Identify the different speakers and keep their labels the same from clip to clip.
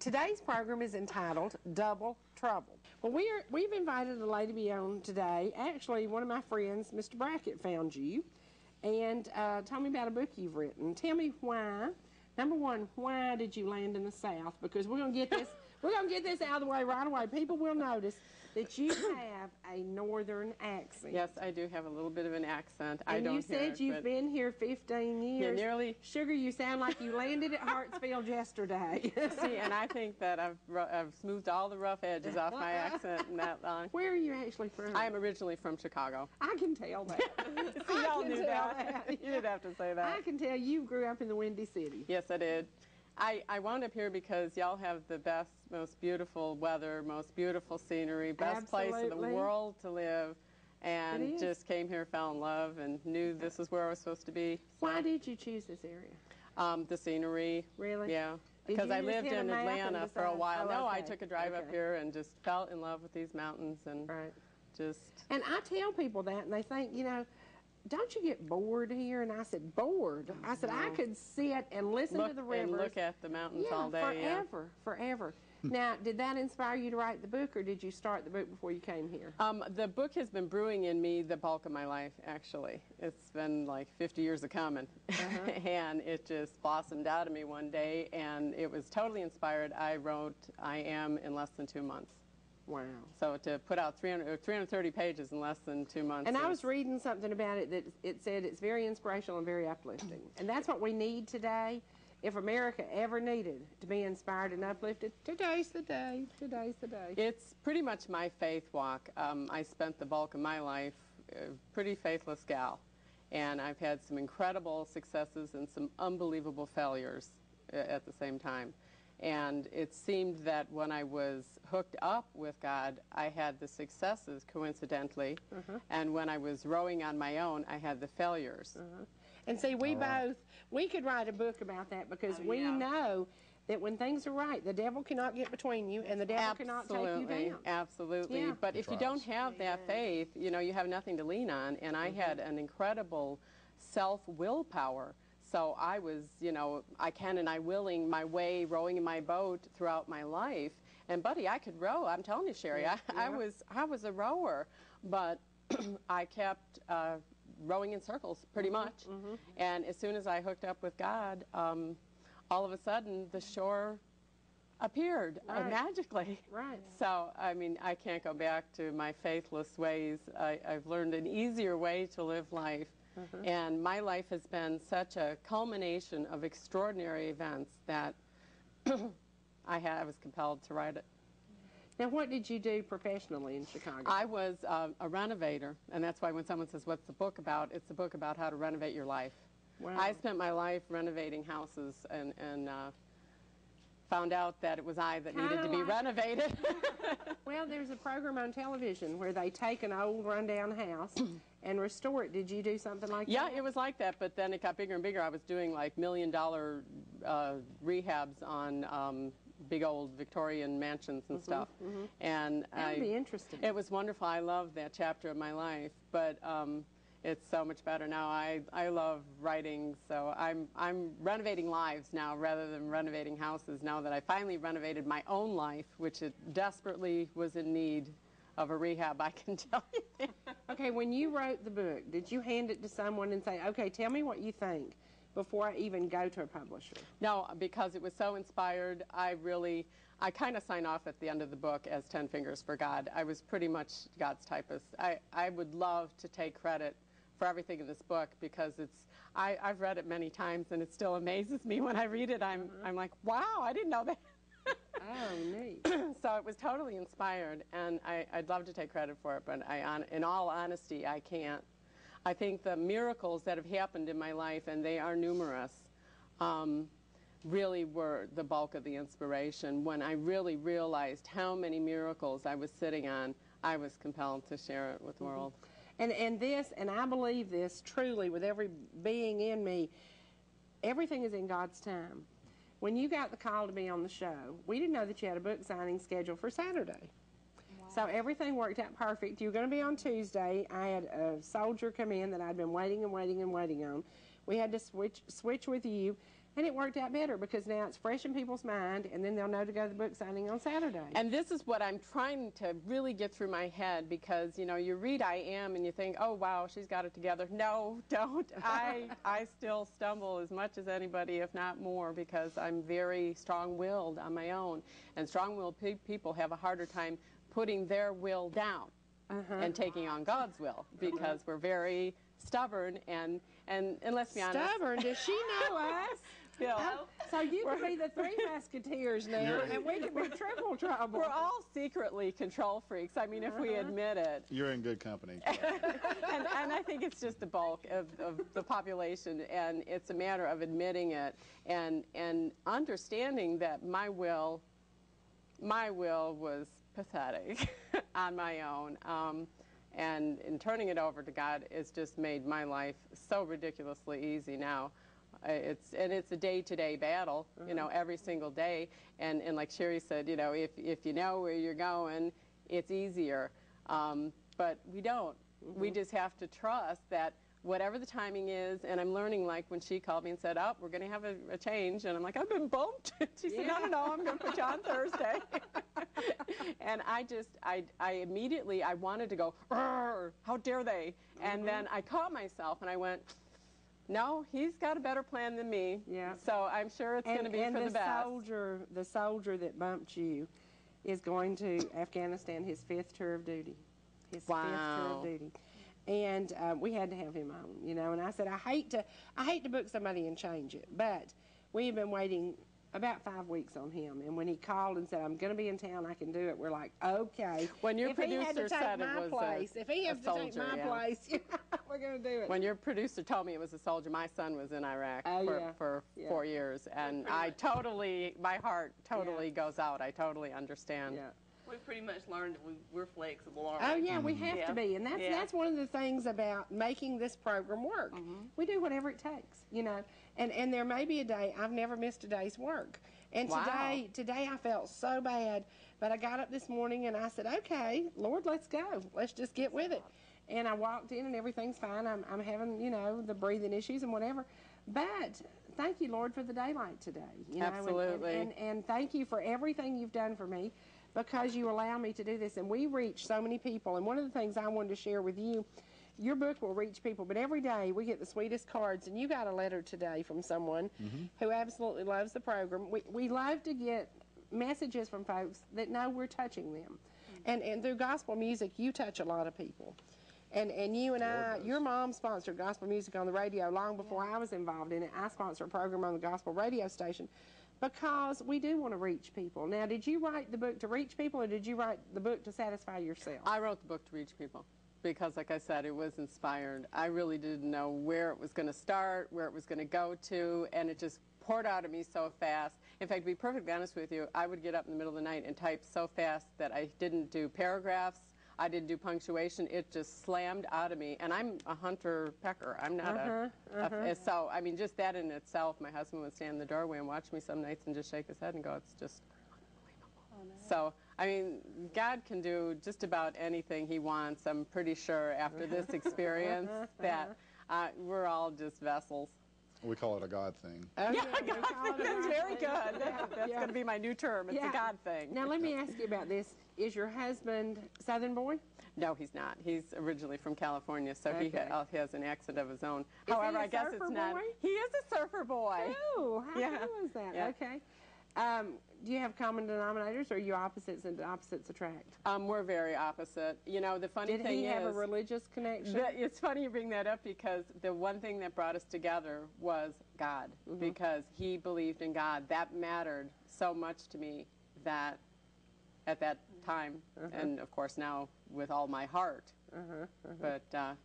Speaker 1: Today's program is entitled Double Trouble. Well, we've invited a lady to be on today. Actually, one of my friends, Mr. Brackett, found you and told me about a book you've written. Tell me why. Number one, why did you land in the South? Because we're going to get this. We're going to get this out of the way right away. People will notice that you have a northern accent.
Speaker 2: Yes, I do have a little bit of an accent.
Speaker 1: And you said you've been here 15 years.
Speaker 2: Yeah, nearly.
Speaker 1: Sugar, you sound like you landed at Hartsfield yesterday.
Speaker 2: See, and I think that I've smoothed all the rough edges off my accent in that long.
Speaker 1: Where are you actually from?
Speaker 2: I am originally from Chicago.
Speaker 1: I can tell that.
Speaker 2: See, y'all knew that. You didn't have to say that.
Speaker 1: I can tell you grew up in the Windy City.
Speaker 2: Yes, I did. I wound up here because y'all have the best, most beautiful weather, most beautiful scenery, best place in the world to live, and just came here, fell in love, and knew this is where I was supposed to be.
Speaker 1: Why did you choose this area?
Speaker 2: The scenery.
Speaker 1: Really?
Speaker 2: Yeah. Because I lived in Atlanta for a while. No, I took a drive up here and just fell in love with these mountains and just...
Speaker 1: And I tell people that, and they think, you know, don't you get bored here? And I said, bored? I said, I could sit and listen to the rivers.
Speaker 2: And look at the mountains all day.
Speaker 1: Forever, forever. Now, did that inspire you to write the book, or did you start the book before you came here?
Speaker 2: The book has been brewing in me the bulk of my life, actually. It's been like 50 years of coming. And it just blossomed out of me one day, and it was totally inspired. I wrote I Am in less than 2 months.
Speaker 1: Wow.
Speaker 2: So to put out 330 pages in less than 2 months.
Speaker 1: And I was reading something about it that it said it's very inspirational and very uplifting. And that's what we need today. If America ever needed to be inspired and uplifted, today's the day. Today's the day.
Speaker 2: It's pretty much my faith walk. I spent the bulk of my life a pretty faithless gal. And I've had some incredible successes and some unbelievable failures at the same time. And it seemed that when I was hooked up with God, I had the successes, coincidentally. And when I was rowing on my own, I had the failures.
Speaker 1: And see, we could write a book about that because we know that when things are right, the devil cannot get between you and the devil cannot take you down.
Speaker 2: Absolutely.
Speaker 1: Yeah.
Speaker 2: But if you don't have that faith, you know, you have nothing to lean on. And I had an incredible self-willpower. So I was, you know, I can and I willing my way, rowing in my boat throughout my life. And buddy, I could row. I'm telling you, Sherry, I was a rower, but I kept rowing in circles pretty much. And as soon as I hooked up with God, all of a sudden the shore appeared magically. So, I mean, I can't go back to my faithless ways. I've learned an easier way to live life. And my life has been such a culmination of extraordinary events that I was compelled to write it.
Speaker 1: Now, what did you do professionally in Chicago?
Speaker 2: I was a renovator, and that's why when someone says, what's the book about, it's a book about how to renovate your life.
Speaker 1: Wow.
Speaker 2: I spent my life renovating houses and found out that it was I that needed to be renovated.
Speaker 1: Well, there's a program on television where they take an old rundown house and restore it. Did you do something like that?
Speaker 2: Yeah, it was like that, but then it got bigger and bigger. I was doing like $1 million rehabs on big old Victorian mansions and stuff. And
Speaker 1: that'd be interesting.
Speaker 2: It was wonderful. I loved that chapter of my life, but it's so much better now. I love writing, so I'm renovating lives now rather than renovating houses now that I finally renovated my own life, which it desperately was in need of a rehab, I can tell you.
Speaker 1: Okay, when you wrote the book, did you hand it to someone and say, okay, tell me what you think before I even go to a publisher?
Speaker 2: No, because it was so inspired, I kind of sign off at the end of the book as 10 fingers for God. I was pretty much God's typist. I would love to take credit for everything in this book because I've read it many times and it still amazes me when I read it. I'm like, wow, I didn't know that.
Speaker 1: Oh, neat.
Speaker 2: So it was totally inspired, and I'd love to take credit for it, but in all honesty, I can't. I think the miracles that have happened in my life, and they are numerous, really were the bulk of the inspiration. When I really realized how many miracles I was sitting on, I was compelled to share it with the world.
Speaker 1: And I believe this truly with every being in me, everything is in God's time. When you got the call to be on the show, we didn't know that you had a book signing scheduled for Saturday. Wow. So everything worked out perfect. You were going to be on Tuesday. I had a soldier come in that I'd been waiting and waiting and waiting on. we had to switch with you. And it worked out better because now it's fresh in people's mind, and then they'll know to go to the book signing on Saturday.
Speaker 2: And this is what I'm trying to really get through my head, because, you know, you read I Am and you think, oh, wow, she's got it together. No, don't. I still stumble as much as anybody, if not more, because I'm very strong-willed on my own. And strong-willed people have a harder time putting their will down and taking on God's will, because we're very stubborn, and let's be honest.
Speaker 1: Stubborn? Does she know us? So you can be the Three Musketeers now, and we can be triple trouble.
Speaker 2: We're all secretly control freaks. I mean, if we admit it.
Speaker 3: You're in good company.
Speaker 2: and I think it's just the bulk of the population, and it's a matter of admitting it and understanding that my will was pathetic on my own. And in turning it over to God, it's just made my life so ridiculously easy now. It's a day-to-day battle, you know, every single day. And like Sherry said, you know, if you know where you're going, it's easier. But we don't. We just have to trust that whatever the timing is, and I'm learning, like when she called me and said, oh, we're going to have a change, and I'm like, I've been bumped. She said, no, I'm going to put you on Thursday. And I immediately, I wanted to go, how dare they? And then I caught myself and I went, no, he's got a better plan than me. Yeah. So I'm sure it's going to be for the best.
Speaker 1: The soldier that bumped you is going to Afghanistan, his 5th tour of duty. His 5th tour of duty. And we had to have him on, you know. And I said, I hate to book somebody and change it, but we have been waiting about 5 weeks on him. And when he called and said, I'm going to be in town, I can do it, we're like, okay.
Speaker 2: When your producer said it was
Speaker 1: if he has to take my place, we're going to do it.
Speaker 2: When your producer told me it was a soldier, my son was in Iraq for 4 years. And my heart totally goes out. I totally understand.
Speaker 4: Yeah. We pretty much learned that we're flexible, aren't
Speaker 1: we?
Speaker 4: Oh,
Speaker 1: yeah, we have to be. And that's one of the things about making this program work. We do whatever it takes, you know. And there may be a day, I've never missed a day's work. And today I felt so bad. But I got up this morning and I said, okay, Lord, let's go. Let's just get with it. And I walked in and everything's fine. I'm having, you know, the breathing issues and whatever. But thank you, Lord, for the daylight today. You know,
Speaker 2: absolutely.
Speaker 1: And thank you for everything you've done for me, because you allow me to do this. And we reach so many people. And one of the things I wanted to share with you, your book will reach people, but every day we get the sweetest cards. And you got a letter today from someone who absolutely loves the program. We love to get messages from folks that know we're touching them. And through gospel music, you touch a lot of people. And you and your mom sponsored gospel music on the radio long before I was involved in it. I sponsored a program on the gospel radio station, because we do want to reach people. Now, did you write the book to reach people, or did you write the book to satisfy yourself?
Speaker 2: I wrote the book to reach people because, like I said, it was inspired. I really didn't know where it was going to start, where it was going to go to, and it just poured out of me so fast. In fact, to be perfectly honest with you, I would get up in the middle of the night and type so fast that I didn't do paragraphs. I didn't do punctuation. It just slammed out of me. And I'm a hunter pecker. I'm not so, I mean, just that in itself, my husband would stand in the doorway and watch me some nights and just shake his head and go, it's just unbelievable. So, I mean, God can do just about anything he wants. I'm pretty sure after this experience that we're all just vessels.
Speaker 3: We call it a God thing.
Speaker 2: Oh, yeah, God thing. That's very good. That's going to be my new term. It's a God thing.
Speaker 1: Now, let me ask you about this. Is your husband Southern boy?
Speaker 2: No, he's not. He's originally from California, so he has an accent of his own.
Speaker 1: Is
Speaker 2: However,
Speaker 1: he
Speaker 2: I guess it's not.
Speaker 1: Boy?
Speaker 2: He is a surfer boy.
Speaker 1: Oh, how cool is that?
Speaker 2: Yeah.
Speaker 1: Okay. Do you have common denominators, or are you opposites and opposites attract?
Speaker 2: We're very opposite. You know, the funny thing is... Did he
Speaker 1: have a religious connection?
Speaker 2: It's funny you bring that up, because the one thing that brought us together was God, because he believed in God. That mattered so much to me that at that time, and of course now with all my heart. But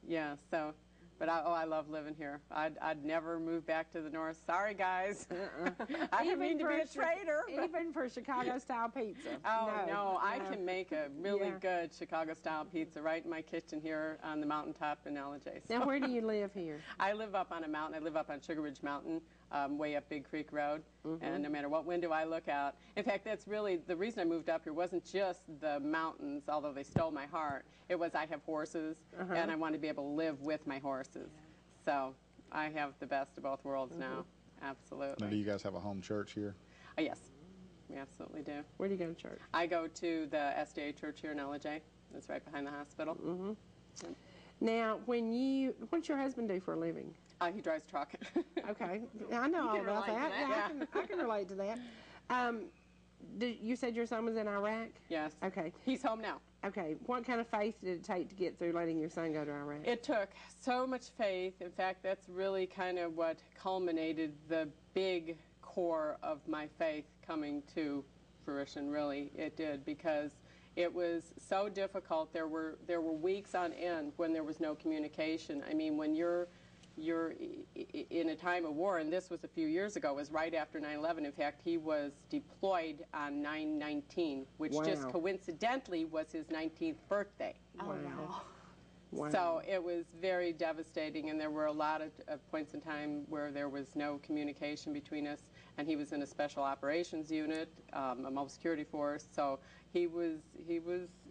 Speaker 2: yeah, so... But I love living here. I'd never move back to the north. Sorry, guys. I didn't mean to be a traitor.
Speaker 1: Even for Chicago-style pizza.
Speaker 2: Oh, no. I can make a really good Chicago-style pizza right in my kitchen here on the mountaintop in LJ.
Speaker 1: Now, where do you live here?
Speaker 2: I live up on a mountain. I live up on Sugar Ridge Mountain, way up Big Creek Road. And no matter what window I look out. In fact, that's really the reason I moved up here. Wasn't just the mountains, although they stole my heart. It was I have horses, and I wanted to be able to live with my horses. So I have the best of both worlds now. Absolutely.
Speaker 3: Now, do you guys have a home church here?
Speaker 2: Yes, we absolutely do.
Speaker 1: Where do you go to church?
Speaker 2: I go to the SDA church here in LJ. It's right behind the hospital.
Speaker 1: Now, what's your husband do for a living?
Speaker 2: He drives a truck.
Speaker 1: Okay, I know all
Speaker 4: can
Speaker 1: about
Speaker 4: relate to
Speaker 1: that.
Speaker 4: that.
Speaker 1: Yeah, I can relate to that. You said your son was in Iraq?
Speaker 2: Yes.
Speaker 1: Okay.
Speaker 2: He's home now.
Speaker 1: Okay. What kind of faith did it take to get through letting your son go to Iraq?
Speaker 2: It took so much faith. In fact, that's really kind of what culminated the big core of my faith coming to fruition, really. It did, because it was so difficult. There were weeks on end when there was no communication. I mean, when you're in a time of war, and this was a few years ago, it was right after 9/11. In fact, he was deployed on 9/19, which just
Speaker 1: Wow.
Speaker 2: coincidentally was his 19th birthday.
Speaker 4: Oh, wow.
Speaker 1: Wow.
Speaker 2: So it was very devastating, and there were a lot of points in time where there was no communication between us, and he was in a special operations unit, a mobile security force, so he was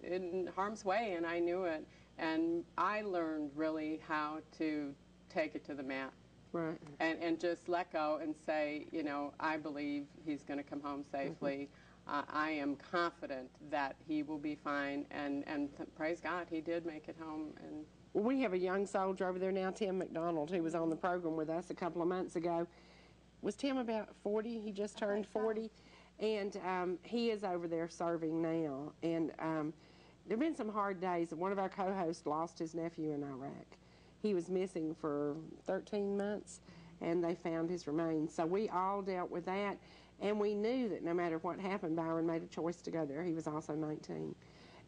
Speaker 2: in harm's way, and I knew it, and I learned really how to take it to the mat.
Speaker 1: Right.
Speaker 2: And just let go and say, you know, I believe he's going to come home safely. I am confident that he will be fine, and praise God, he did make it home. And
Speaker 1: Well, we have a young soldier over there now, Tim McDonald, who was on the program with us a couple of months ago. Was Tim about 40? He just turned 40. And he is over there serving now. And there have been some hard days. One of our co-hosts lost his nephew in Iraq. He was missing for 13 months, and they found his remains. So we all dealt with that, and we knew that no matter what happened, Byron made a choice to go there. He was also 19,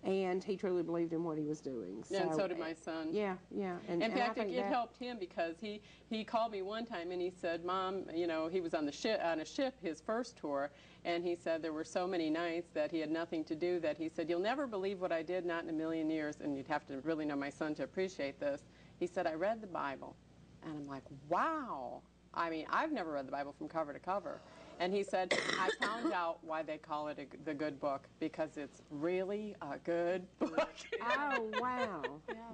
Speaker 1: and he truly believed in what he was doing.
Speaker 2: and so did my son.
Speaker 1: Yeah, yeah. And,
Speaker 2: In
Speaker 1: and I
Speaker 2: fact,
Speaker 1: think
Speaker 2: it
Speaker 1: that-
Speaker 2: helped him, because he called me one time and he said, Mom, you know, he was on a ship, his first tour, and he said there were so many nights that he had nothing to do that he said, you'll never believe what I did, not in a million years, and you'd have to really know my son to appreciate this. He said, I read the Bible, and I'm like, wow. I mean, I've never read the Bible from cover to cover. And he said, I found out why they call it the good book, because it's really a good book.
Speaker 1: Oh, wow.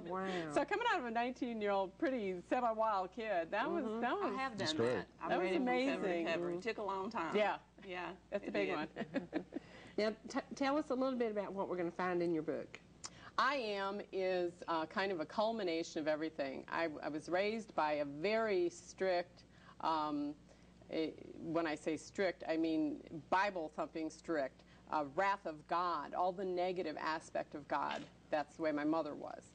Speaker 1: Wow.
Speaker 2: So coming out of a 19-year-old, pretty semi-wild kid, that was
Speaker 4: I have
Speaker 3: That's
Speaker 4: done
Speaker 3: great.
Speaker 4: that. I've
Speaker 2: That
Speaker 4: read
Speaker 2: was
Speaker 4: it from cover to
Speaker 2: amazing.
Speaker 4: cover. It took a long time.
Speaker 2: Yeah,
Speaker 4: Yeah.
Speaker 2: that's a
Speaker 4: it
Speaker 2: big
Speaker 4: did.
Speaker 2: one.
Speaker 1: Now, tell us a little bit about what we're going to find in your book.
Speaker 2: I Am is kind of a culmination of everything. I was raised by a very strict, when I say strict, I mean Bible-thumping strict, wrath of God, all the negative aspect of God. That's the way my mother was.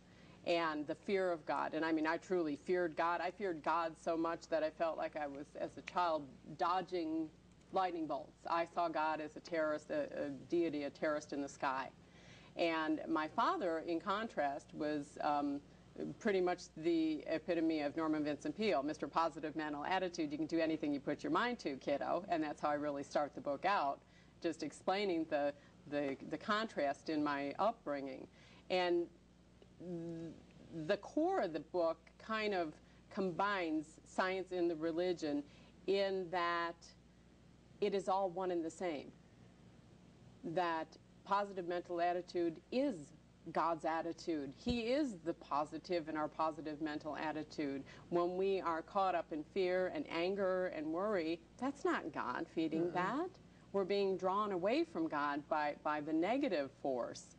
Speaker 2: And the fear of God. And I mean, I truly feared God. I feared God so much that I felt like I was, as a child, dodging lightning bolts. I saw God as a terrorist, a deity, a terrorist in the sky. And my father, in contrast, was pretty much the epitome of Norman Vincent Peale, Mr. Positive Mental Attitude. You can do anything you put your mind to, kiddo. And that's how I really start the book out, just explaining the contrast in my upbringing. And the core of the book kind of combines science and the religion in that it is all one and the same. That positive mental attitude is God's attitude. He is the positive in our positive mental attitude. When we are caught up in fear and anger and worry, that's not God feeding that. We're being drawn away from God by the negative force.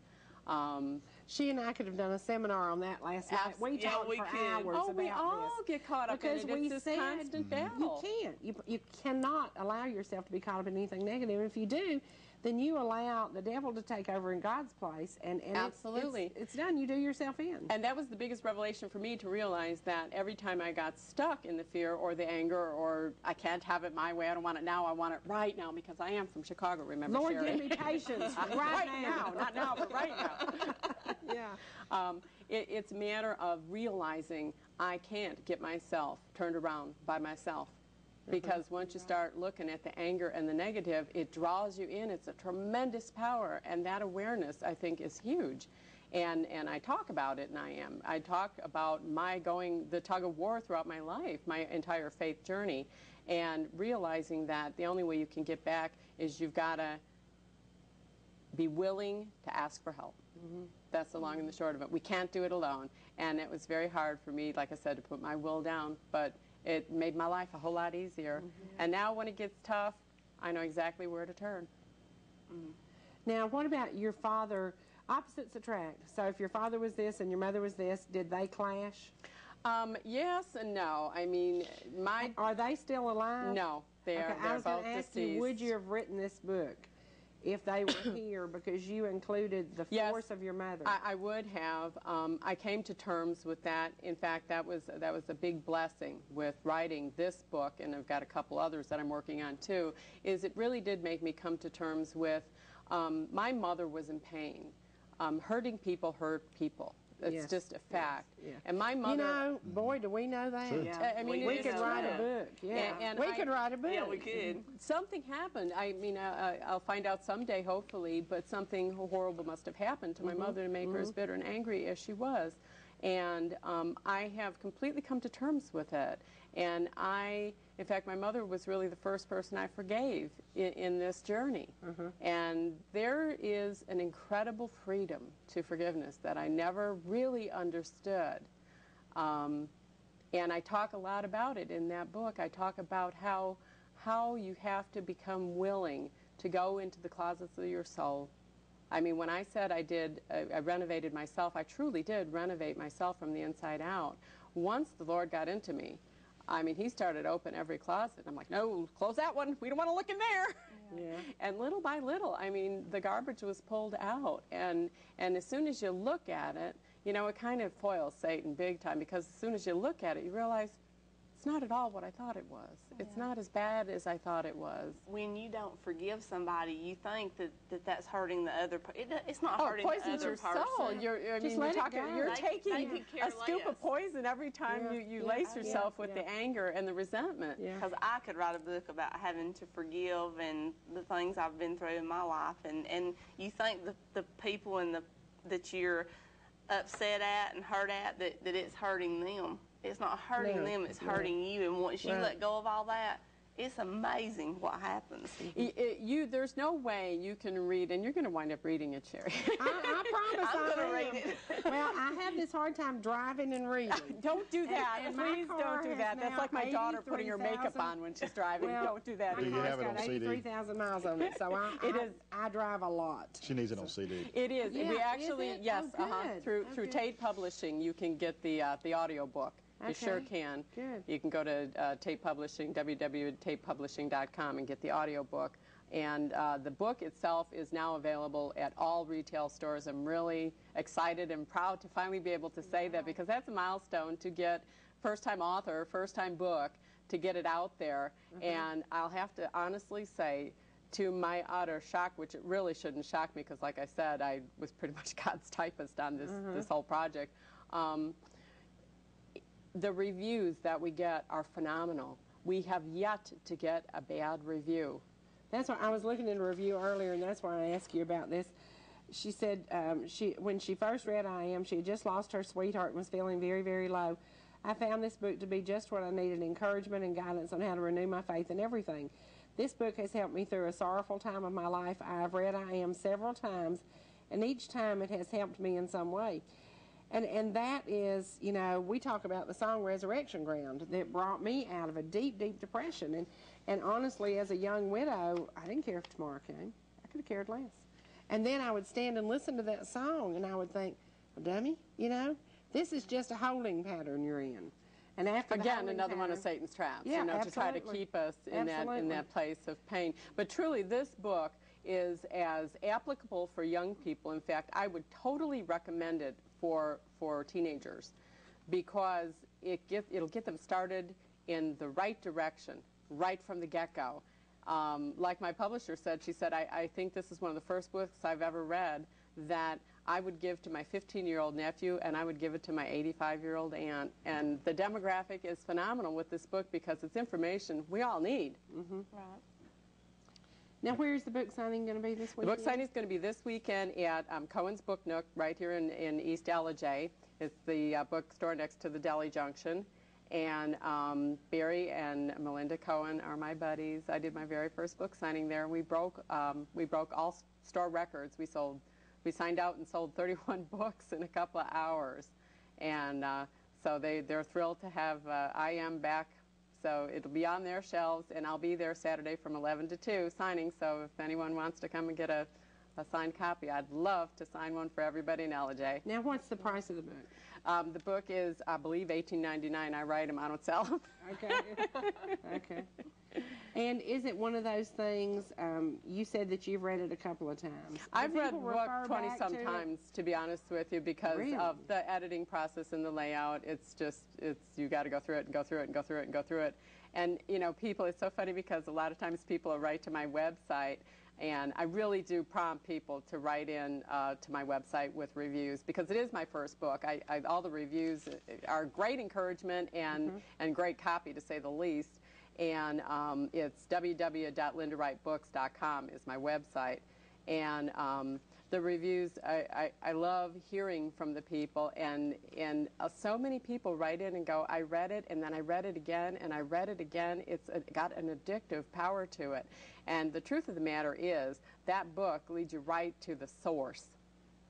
Speaker 1: She and I could have done a seminar on that last night. We
Speaker 4: Yeah,
Speaker 1: talked
Speaker 4: we
Speaker 1: for
Speaker 4: could.
Speaker 1: hours
Speaker 2: Oh,
Speaker 1: about
Speaker 2: we all
Speaker 1: this.
Speaker 2: get caught up
Speaker 1: Because
Speaker 2: in it.
Speaker 1: we
Speaker 2: It's this
Speaker 1: said
Speaker 2: constant battle.
Speaker 1: You can't. You cannot allow yourself to be caught up in anything negative. If you do, then you allow the devil to take over in God's place, and
Speaker 2: Absolutely.
Speaker 1: it's done. You do yourself in.
Speaker 2: And that was the biggest revelation for me, to realize that every time I got stuck in the fear or the anger, or I can't have it my way, I don't want it now, I want it right now, because I am from Chicago, remember,
Speaker 1: Lord,
Speaker 2: Sherry?
Speaker 1: give me patience
Speaker 2: right now, not now, but right now.
Speaker 1: Yeah.
Speaker 2: It's a matter of realizing I can't get myself turned around by myself. Because once you start looking at the anger and the negative, it draws you in. It's a tremendous power, and that awareness, I think, is huge. And I talk about it, and I talk about my going the tug of war throughout my life, my entire faith journey, and realizing that the only way you can get back is you've got to be willing to ask for help. That's the long and the short of it. We can't do it alone. And it was very hard for me, like I said, to put my will down. But it made my life a whole lot easier. And now when it gets tough, I know exactly where to turn.
Speaker 1: Now, what about your father? Opposites attract. So if your father was this and your mother was this, did they clash?
Speaker 2: Yes and no. I mean,
Speaker 1: Are they still alive?
Speaker 2: No, they're
Speaker 1: Okay, I was
Speaker 2: both
Speaker 1: going to ask
Speaker 2: deceased.
Speaker 1: you, would you have written this book if they were here, because you included the
Speaker 2: Yes,
Speaker 1: force of your mother?
Speaker 2: I would have. I came to terms with that. In fact, that was a big blessing with writing this book, and I've got a couple others that I'm working on too, is it really did make me come to terms with my mother was in pain. Hurting people hurt people. It's
Speaker 1: Yes.
Speaker 2: just a fact.
Speaker 1: Yes. Yeah.
Speaker 2: And my mother...
Speaker 1: You know, boy, do we know that.
Speaker 3: Sure.
Speaker 4: Yeah.
Speaker 2: I mean,
Speaker 1: We
Speaker 2: it
Speaker 1: could
Speaker 2: is
Speaker 1: write a
Speaker 2: true.
Speaker 1: book. Yeah.
Speaker 2: And
Speaker 1: we could write a book.
Speaker 4: Yeah, we could.
Speaker 2: Something happened. I mean, I'll find out someday, hopefully, but something horrible must have happened to my mother to make her as bitter and angry as she was. And I have completely come to terms with it. And in fact, my mother was really the first person I forgave in this journey. And there is an incredible freedom to forgiveness that I never really understood. And I talk a lot about it in that book. I talk about how you have to become willing to go into the closets of your soul. I mean, when I said I renovated myself, I truly did renovate myself from the inside out. Once the Lord got into me, I mean, he started open every closet. I'm like, no, close that one. We don't want to look in there.
Speaker 1: Yeah.
Speaker 2: And little by little, I mean, the garbage was pulled out. And as soon as you look at it, you know, it kind of foils Satan big time, because as soon as you look at it, you realize it's not at all what I thought it was. It's not as bad as I thought it was.
Speaker 4: When you don't forgive somebody, you think that's hurting the other person. It's not
Speaker 2: Oh,
Speaker 4: hurting
Speaker 2: it
Speaker 4: the
Speaker 2: poisons
Speaker 4: other
Speaker 2: your
Speaker 4: person.
Speaker 2: soul. You're
Speaker 1: let it go.
Speaker 2: you're
Speaker 4: They
Speaker 2: taking
Speaker 4: could care
Speaker 2: a scoop
Speaker 4: less.
Speaker 2: of poison every time you lace yourself with the anger and the resentment.
Speaker 1: Yeah.
Speaker 4: Because I could write a book about having to forgive and the things I've been through in my life. And you think the people that you're upset at and hurt at, that it's hurting them. It's not hurting them, it's hurting you. And once you let go of all that, it's amazing what happens.
Speaker 2: There's no way you can read, and you're going to wind up reading it, Sherry.
Speaker 1: I promise
Speaker 4: I'm going to
Speaker 1: am.
Speaker 4: read it.
Speaker 1: Well, I have this hard time driving and reading.
Speaker 2: Don't do that.
Speaker 1: And my
Speaker 2: Please
Speaker 1: car
Speaker 2: don't do
Speaker 1: has
Speaker 2: that. That's
Speaker 1: now
Speaker 2: like my daughter putting her makeup
Speaker 1: 83,000
Speaker 2: on when she's driving.
Speaker 1: Well,
Speaker 2: Don't do that.
Speaker 1: My
Speaker 3: Do you
Speaker 1: car's
Speaker 3: have it
Speaker 1: got
Speaker 3: on CD?
Speaker 1: 83,000 miles on it, so I drive a lot.
Speaker 3: She needs it on CD.
Speaker 2: It is.
Speaker 1: Yeah,
Speaker 2: we
Speaker 1: is
Speaker 2: actually,
Speaker 1: it?
Speaker 2: yes,
Speaker 1: Oh, good.
Speaker 2: through Tate Publishing, you can get the audio book. You sure
Speaker 1: Okay.
Speaker 2: can.
Speaker 1: Good.
Speaker 2: You can go to Tate Publishing, www.tatepublishing.com, and get the audio book. And the book itself is now available at all retail stores. I'm really excited and proud to finally be able to say that, because that's a milestone to get first-time author, first-time book, to get it out there. And I'll have to honestly say, to my utter shock, which it really shouldn't shock me, because like I said, I was pretty much God's typist on this whole project. The reviews that we get are phenomenal. We have yet to get a bad review.
Speaker 1: That's why I was looking at a review earlier, and that's why I asked you about this. She said when she first read I Am, she had just lost her sweetheart and was feeling very, very low. I found this book to be just what I needed, encouragement and guidance on how to renew my faith in everything. This book has helped me through a sorrowful time of my life. I have read I Am several times, and each time it has helped me in some way. And that is, you know, we talk about the song Resurrection Ground that brought me out of a deep, deep depression. And honestly, as a young widow, I didn't care if tomorrow came. I could have cared less. And then I would stand and listen to that song, and I would think, well, dummy, you know, this is just a holding pattern you're in. And after
Speaker 2: Again, another one of Satan's traps,
Speaker 1: Yeah,
Speaker 2: you know, to try to
Speaker 1: absolutely.
Speaker 2: keep us in
Speaker 1: Absolutely.
Speaker 2: that place of pain. But truly, this book is as applicable for young people. In fact, I would totally recommend it for teenagers, because it'll get them started in the right direction right from the get-go. Like my publisher said, she said, I think this is one of the first books I've ever read that I would give to my 15-year-old nephew, and I would give it to my 85-year-old aunt. And the demographic is phenomenal with this book, because it's information we all need.
Speaker 4: Right.
Speaker 1: Now, where is the book signing going to be this
Speaker 2: The
Speaker 1: weekend?
Speaker 2: book signing is going to be this weekend at Cohen's Book Nook right here in East Ellijay. It's the bookstore next to the Deli Junction. And Barry and Melinda Cohen are my buddies. I did my very first book signing there. We broke all store records. We signed out and sold 31 books in a couple of hours. And so they're thrilled to have I Am back So it'll be on their shelves, and I'll be there Saturday from 11 to 2 signing. So if anyone wants to come and get a signed copy, I'd love to sign one for everybody in LJ.
Speaker 1: Now, what's the price of the book?
Speaker 2: The book is, I believe, $18.99. I write them, I don't sell them.
Speaker 1: Okay. Okay. And is it one of those things, you said that you've read it a couple of times.
Speaker 2: I've read
Speaker 1: people
Speaker 2: the book
Speaker 1: refer
Speaker 2: 20
Speaker 1: back
Speaker 2: some
Speaker 1: to it?
Speaker 2: times, to be honest with you, because
Speaker 1: Really?
Speaker 2: of the editing process and the layout. It's just, you got to go through it and go through it and go through it and go through it. And, you know, people, it's so funny because a lot of times people will write to my website, and I really do prompt people to write in to my website with reviews, because it is my first book. All the reviews are great encouragement and great copy, to say the least. And it's www.lindawrightbooks.com is my website. And the reviews, I love hearing from the people, and so many people write in and go, I read it, and then I read it again, and I read it again. It's got an addictive power to it. And the truth of the matter is, that book leads you right to the source.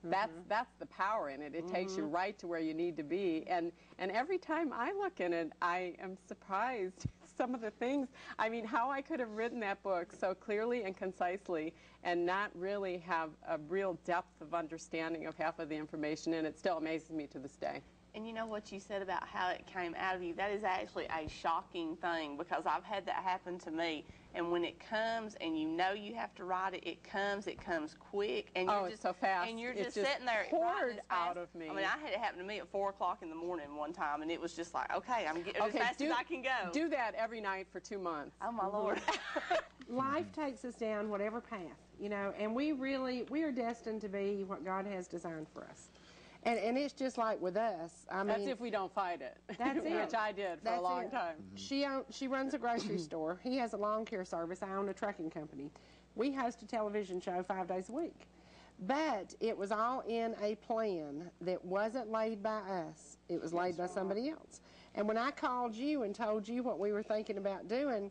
Speaker 2: That's the power in it. It takes you right to where you need to be. And every time I look in it, I am surprised some of the things. I mean, how I could have written that book so clearly and concisely and not really have a real depth of understanding of half of the information, and it still amazes me to this day.
Speaker 4: And you know what you said about how it came out of you? That is actually a shocking thing, because I've had that happen to me. And when it comes and you know you have to write it, it comes quick. And you're
Speaker 2: it's so fast.
Speaker 4: And you're
Speaker 2: It's
Speaker 4: just sitting there
Speaker 2: poured
Speaker 4: writing as fast.
Speaker 2: out of me.
Speaker 4: I mean, I had it happen to me at 4 o'clock in the morning one time, and it was just like, okay, I'm getting as fast as I can go.
Speaker 2: Do that every night for 2 months.
Speaker 4: Oh, my Lord.
Speaker 1: Life takes us down whatever path, you know, and we are destined to be what God has designed for us. And it's just like with us. I mean,
Speaker 2: That's if we don't fight it.
Speaker 1: That's it.
Speaker 2: Which I did for a long time.
Speaker 1: She runs a grocery store. He has a lawn care service. I own a trucking company. We host a television show 5 days a week. But it was all in a plan that wasn't laid by us. It was laid by somebody else. And when I called you and told you what we were thinking about doing,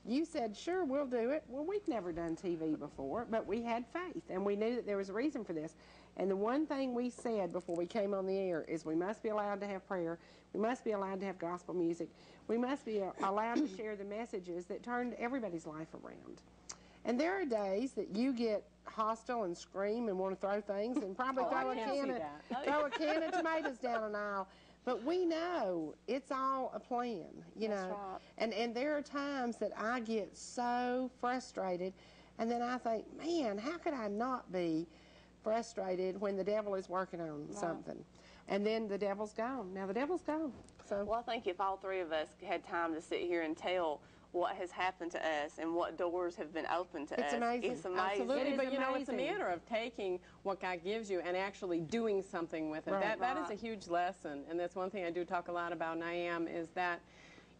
Speaker 1: you said, sure, we'll do it. Well, we've never done TV before, but we had faith, and we knew that there was a reason for this. And the one thing we said before we came on the air is we must be allowed to have prayer. We must be allowed to have gospel music. We must be allowed to share the messages that turned everybody's life around. And there are days that you get hostile and scream and want to throw things and probably throw a can of tomatoes down an aisle. But we know it's all a plan, you know.
Speaker 4: Right.
Speaker 1: And there are times that I get so frustrated, and then I think, man, how could I not be frustrated when the devil is working on something? And then the devil's gone. Now the devil's gone. So,
Speaker 4: well, I think if all three of us had time to sit here and tell what has happened to us and what doors have been opened to us.
Speaker 1: It's amazing.
Speaker 4: It's amazing.
Speaker 2: Absolutely, but you know, it's a
Speaker 1: amazing.
Speaker 2: matter of taking what God gives you and actually doing something with it.
Speaker 1: Right.
Speaker 2: That is a huge lesson, and that's one thing I do talk a lot about, and I am, is that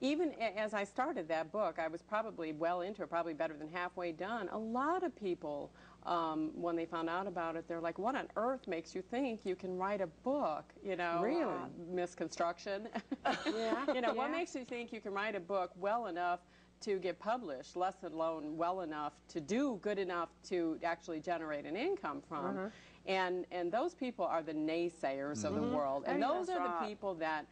Speaker 2: even as I started that book, I was probably well into it, probably better than halfway done. A lot of people, when they found out about it, they're like, what on earth makes you think you can write a book? You know,
Speaker 1: Really?
Speaker 2: Misconstruction.
Speaker 1: Yeah.
Speaker 2: You know, what
Speaker 1: Yeah.
Speaker 2: makes you think you can write a book well enough to get published, let alone well enough to do good enough to actually generate an income from? And those people are the naysayers of the world, and those are the people that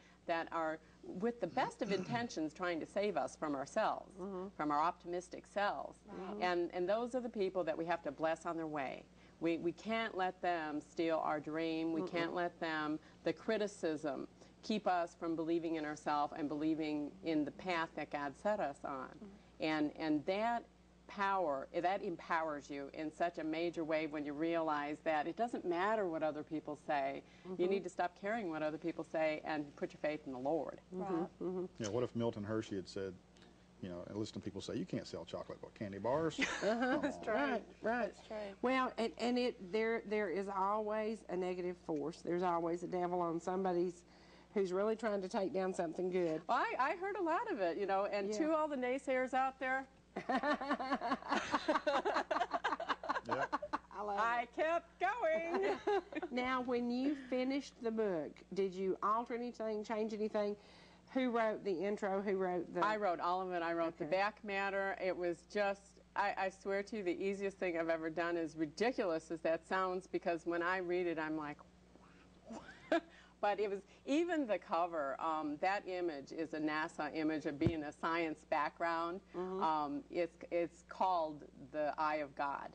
Speaker 2: are with the best of intentions trying to save us from ourselves, from our optimistic selves. And those are the people that we have to bless on their way. We can't let them steal our dream. We can't let them, the criticism, keep us from believing in ourselves and believing in the path that God set us on. And that power, that empowers you in such a major way when you realize that it doesn't matter what other people say. You need to stop caring what other people say and put your faith in the Lord.
Speaker 3: Yeah, what if Milton Hershey had said, you know, and listen to people say, you can't sell chocolate, what, candy bars?
Speaker 4: That's true.
Speaker 1: Right.
Speaker 4: That's true.
Speaker 1: Well, and there is always a negative force. There's always a devil on somebody's who's really trying to take down something good.
Speaker 2: Well, I heard a lot of it, you know, and to all the naysayers out there, I kept going.
Speaker 1: Now, when you finished the book, did you alter anything, change anything? Who wrote the intro? Who wrote the...
Speaker 2: I wrote all of it. I wrote the back matter. It was just, I swear to you, the easiest thing I've ever done, as ridiculous as that sounds, because when I read it, I'm like, But it was, even the cover, that image is a NASA image of being a science background. It's called the Eye of God,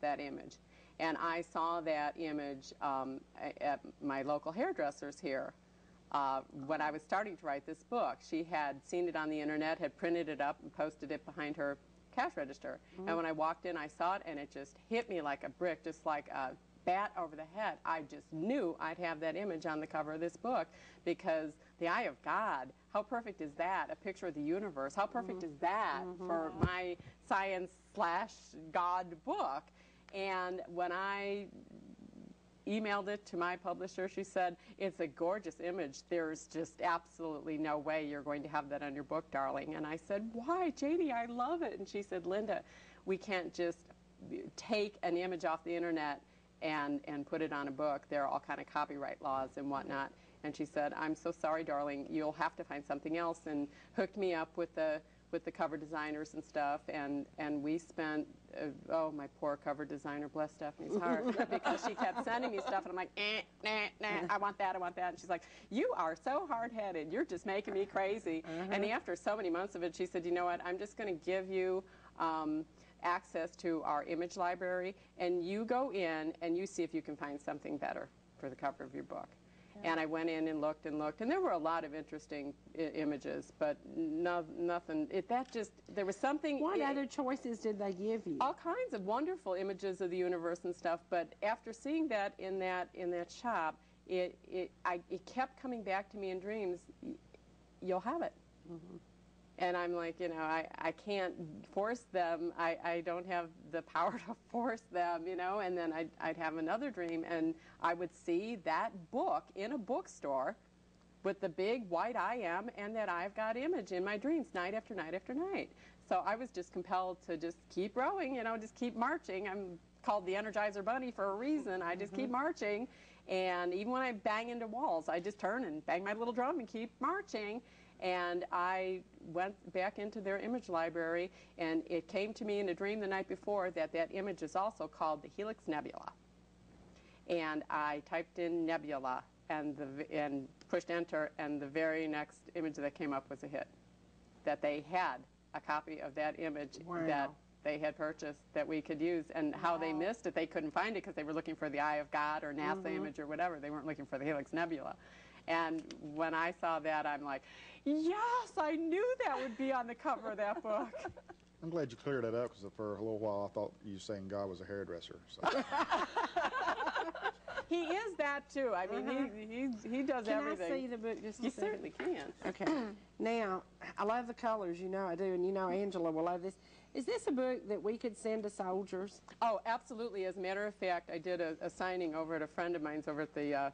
Speaker 2: that image. And I saw that image at my local hairdresser's here when I was starting to write this book. She had seen it on the internet, had printed it up and posted it behind her cash register. And when I walked in, I saw it, and it just hit me like a brick, just like a bat over the head. I just knew I'd have that image on the cover of this book, because the Eye of God, how perfect is that? A picture of the universe. How perfect is that for my science/God book? And when I emailed it to my publisher, she said, it's a gorgeous image. There's just absolutely no way you're going to have that on your book, darling. And I said, why, Janie? I love it. And she said, Linda, we can't just take an image off the internet and put it on a book. There are all kind of copyright laws and whatnot. And she said, I'm so sorry, darling, you'll have to find something else, and hooked me up with the cover designers and stuff, and we spent, oh, my poor cover designer, bless Stephanie's heart, because she kept sending me stuff, and I'm like, I want that, and she's like, you are so hard-headed, you're just making me crazy. And after so many months of it, she said, you know what, I'm just going to give you access to our image library, and you go in and you see if you can find something better for the cover of your book. And I went in and looked, and there were a lot of interesting images, but nothing. There was something.
Speaker 1: What other choices did they give you?
Speaker 2: All kinds of wonderful images of the universe and stuff. But after seeing that in that shop, it kept coming back to me in dreams. You'll have it. And I'm like, you know, I can't force them. I don't have the power to force them, you know. And then I'd have another dream, and I would see that book in a bookstore with the big white I am and that I've got image in my dreams night after night after night. So I was just compelled to just keep rowing, you know, just keep marching. I'm called the Energizer Bunny for a reason. I just keep marching. And even when I bang into walls, I just turn and bang my little drum and keep marching. And I went back into their image library, and it came to me in a dream the night before that that image is also called the Helix Nebula. And I typed in nebula and pushed enter, and the very next image that came up was a hit. That they had a copy of that image that they had purchased that we could use, and how they missed it. They couldn't find it because they were looking for the Eye of God or NASA image or whatever. They weren't looking for the Helix Nebula. And when I saw that, I'm like, yes, I knew that would be on the cover of that book.
Speaker 3: I'm glad you cleared that up, because for a little while I thought you were saying God was a hairdresser. So.
Speaker 2: He is that too. I mean, he does everything.
Speaker 1: Can I see the book just a
Speaker 2: You
Speaker 1: second?
Speaker 2: certainly can.
Speaker 1: Okay. Now, I love the colors, you know I do, and you know Angela will love this. Is this a book that we could send to soldiers?
Speaker 2: Oh, absolutely. As a matter of fact, I did a signing over at a friend of mine's over at the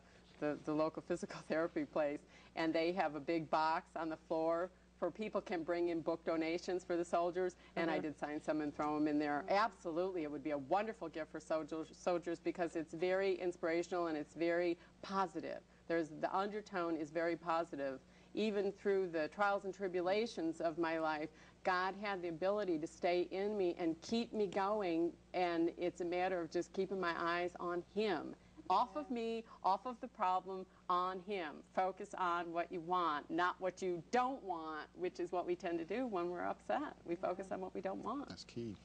Speaker 2: local physical therapy place, and they have a big box on the floor for people can bring in book donations for the soldiers, and I did sign some and throw them in there. Absolutely, it would be a wonderful gift for soldiers because it's very inspirational and it's very positive. The undertone is very positive. Even through the trials and tribulations of my life, God had the ability to stay in me and keep me going, and it's a matter of just keeping my eyes on Him. Off of me, off of the problem, on Him. Focus on what you want, not what you don't want, which is what we tend to do when we're upset. We focus on what we don't want.
Speaker 3: That's key.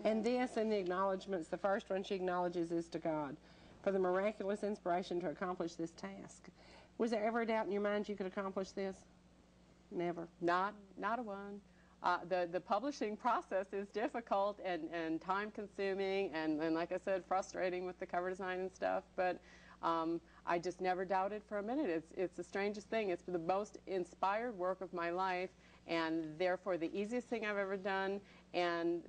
Speaker 1: And this and the acknowledgments, the first one she acknowledges is to God for the miraculous inspiration to accomplish this task. Was there ever a doubt in your mind you could accomplish this? Never.
Speaker 2: Not a one. The publishing process is difficult and time-consuming and like I said, frustrating with the cover design and stuff, but I just never doubted for a minute. It's the strangest thing. It's the most inspired work of my life, and therefore the easiest thing I've ever done, and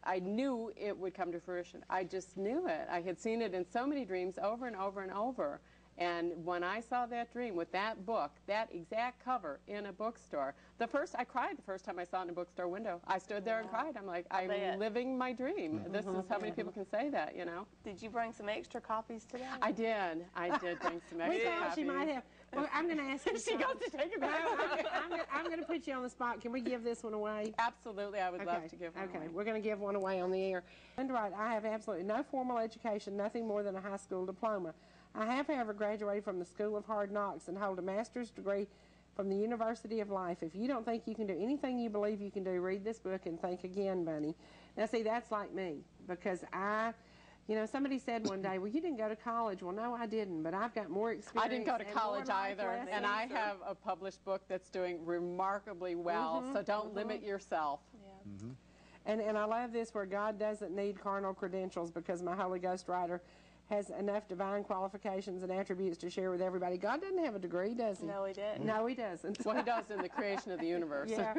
Speaker 2: I knew it would come to fruition. I just knew it. I had seen it in so many dreams over and over and over. And when I saw that dream with that book, that exact cover in a bookstore, I cried the first time I saw it in a bookstore window. I stood there and cried. I'm like, I'm living my dream. This is how many people can say that, you know.
Speaker 4: Did you bring some extra copies today?
Speaker 2: I did. I did bring some extra
Speaker 1: We thought
Speaker 2: copies.
Speaker 1: she might have. Well, I'm going to ask you
Speaker 2: She goes to take it back.
Speaker 1: I'm going to put you on the spot. Can we give this one away?
Speaker 2: Absolutely. I would love to give one away.
Speaker 1: Okay, we're going to give one away on the air. Linda Wright, I have absolutely no formal education, nothing more than a high school diploma. I have, however, graduated from the School of Hard Knocks and hold a master's degree from the University of Life. If you don't think you can do anything you believe you can do, read this book and think again, Bunny. Now, see, that's like me, because somebody said one day, well, you didn't go to college. Well, no, I didn't, but I've got more experience.
Speaker 2: I didn't go to college either,
Speaker 1: lessons.
Speaker 2: and I have a published book that's doing remarkably well, so don't limit yourself.
Speaker 4: Yeah.
Speaker 1: And I love this, where God doesn't need carnal credentials, because my Holy Ghost writer has enough divine qualifications and attributes to share with everybody. God doesn't have a degree, does he?
Speaker 4: No, he didn't.
Speaker 1: No, he doesn't.
Speaker 2: Well, he does in the creation of the universe.
Speaker 1: Yeah,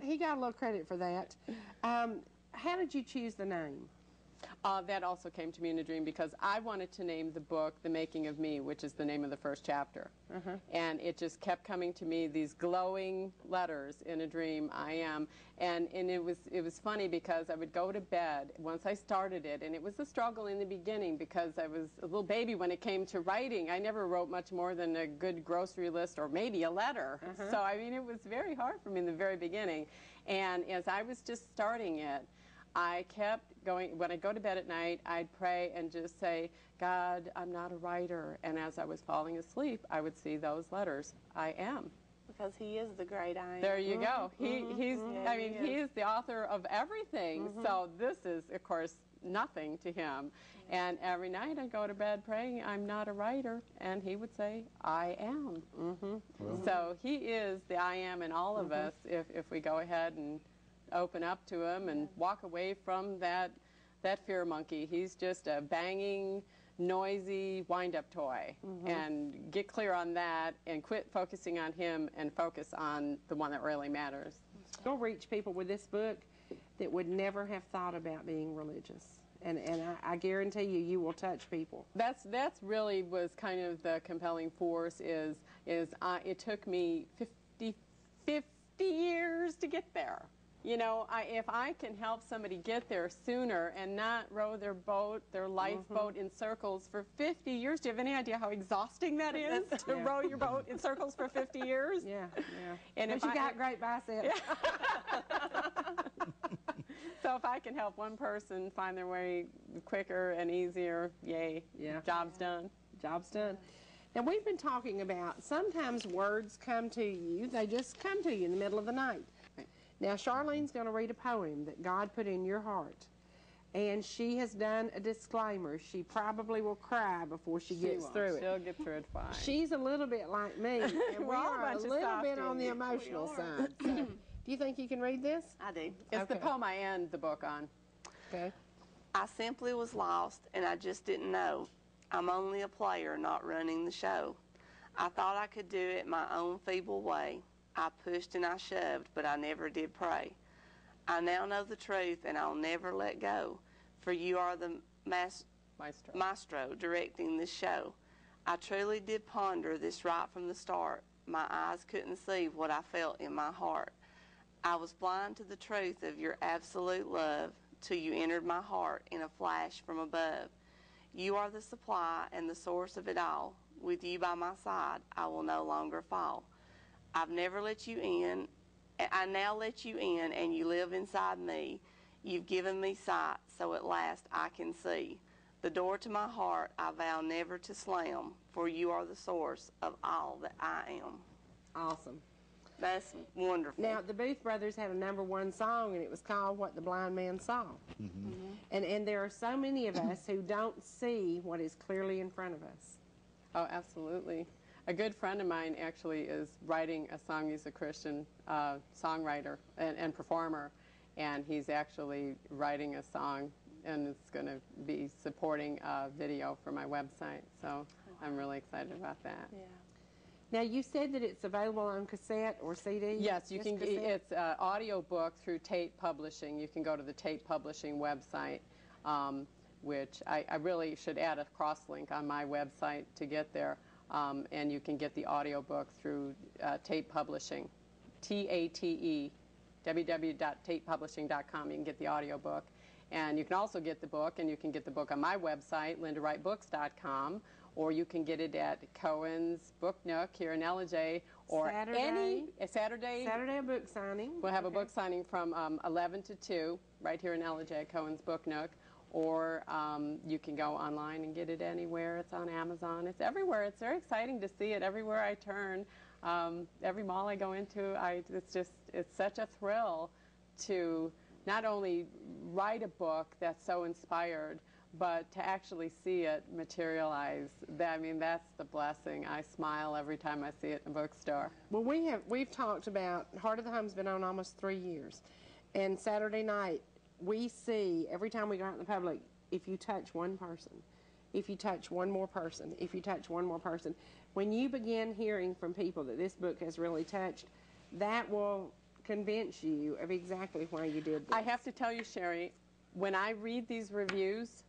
Speaker 1: he got a little credit for that. How did you choose the name?
Speaker 2: That also came to me in a dream, because I wanted to name the book The Making of Me, which is the name of the first chapter. And it just kept coming to me, these glowing letters in a dream, I am. And it was funny, because I would go to bed once I started it, and it was a struggle in the beginning, because I was a little baby when it came to writing. I never wrote much more than a good grocery list or maybe a letter. So, I mean, it was very hard for me in the very beginning. And as I was just starting it, I kept going. When I go to bed at night, I'd pray and just say, God, I'm not a writer. And as I was falling asleep, I would see those letters. I am.
Speaker 4: Because he is the great I am.
Speaker 2: There you go. He's the author of everything. So this is, of course, nothing to him. And every night I go to bed praying, I'm not a writer. And he would say, I am. So he is the I am in all of us, if we go ahead and open up to him and walk away from that fear monkey. He's just a banging, noisy wind-up toy. And get clear on that and quit focusing on him and focus on the one that really matters.
Speaker 1: You'll reach people with this book that would never have thought about being religious. And I guarantee you will touch people.
Speaker 2: That's really was kind of the compelling force is it took me 50 years to get there. You know, if I can help somebody get there sooner and not row their boat, their lifeboat in circles for 50 years, do you have any idea how exhausting that is to row your boat in circles for 50 years?
Speaker 1: Yeah.
Speaker 2: And
Speaker 1: but you got great biceps.
Speaker 2: So if I can help one person find their way quicker and easier, yay, job's done.
Speaker 1: Job's done. Now, we've been talking about sometimes words come to you, they just come to you in the middle of the night. Now, Charlene's going to read a poem that God put in your heart, and she has done a disclaimer. She probably will cry before she gets through it.
Speaker 2: She'll get through it fine.
Speaker 1: She's a little bit like me, and we are a little bit on the emotional side. So, do you think you can read this?
Speaker 4: I do.
Speaker 2: It's the poem I end the book on.
Speaker 1: Okay.
Speaker 4: I simply was lost, and I just didn't know. I'm only a player, not running the show. I thought I could do it my own feeble way. I pushed and I shoved, but I never did pray. I now know the truth, and I'll never let go, for you are the maestro directing this show. I truly did ponder this right from the start. My eyes couldn't see what I felt in my heart. I was blind to the truth of your absolute love till you entered my heart in a flash from above. You are the supply and the source of it all. With you by my side, I will no longer fall. I've never let you in. I now let you in, and you live inside me. You've given me sight, so at last I can see. The door to my heart I vow never to slam, for you are the source of all that I am.
Speaker 1: Awesome.
Speaker 4: That's wonderful.
Speaker 1: Now, the Booth Brothers had a #1 song, and it was called What the Blind Man Saw. And there are so many of us who don't see what is clearly in front of us.
Speaker 2: Oh, absolutely. A good friend of mine actually is writing a song. He's a Christian songwriter and performer, and he's actually writing a song, and it's going to be supporting a video for my website. So I'm really excited about that.
Speaker 4: Yeah.
Speaker 1: Now, you said that it's available on cassette or CD?
Speaker 2: Yes, you
Speaker 1: Just
Speaker 2: can.
Speaker 1: cassette?
Speaker 2: It's an audio book through Tate Publishing. You can go to the Tate Publishing website, which I really should add a cross link on my website to get there. And you can get the audio book through Tate Publishing, TATE, www.tatepublishing.com. You can get the audio book. And you can also get the book, and you can get the book on my website, lindawrightbooks.com, or you can get it at Cohen's Book Nook here in LJ, or Saturday
Speaker 1: Saturday a book signing.
Speaker 2: We'll have a book signing from 11 to 2 right here in LJ, Cohen's Book Nook. or you can go online and get it anywhere. It's on Amazon. It's everywhere. It's very exciting to see it everywhere I turn. Every mall I go into, it's such a thrill to not only write a book that's so inspired, but to actually see it materialize. I mean, that's the blessing. I smile every time I see it in a bookstore.
Speaker 1: Well, we've talked about Heart of the Home's been on almost 3 years, and Saturday night we see every time we go out in the public, if you touch one person, if you touch one more person, if you touch one more person, when you begin hearing from people that this book has really touched, that will convince you of exactly why you did this.
Speaker 2: I have to tell you, Sherry, when I read these reviews,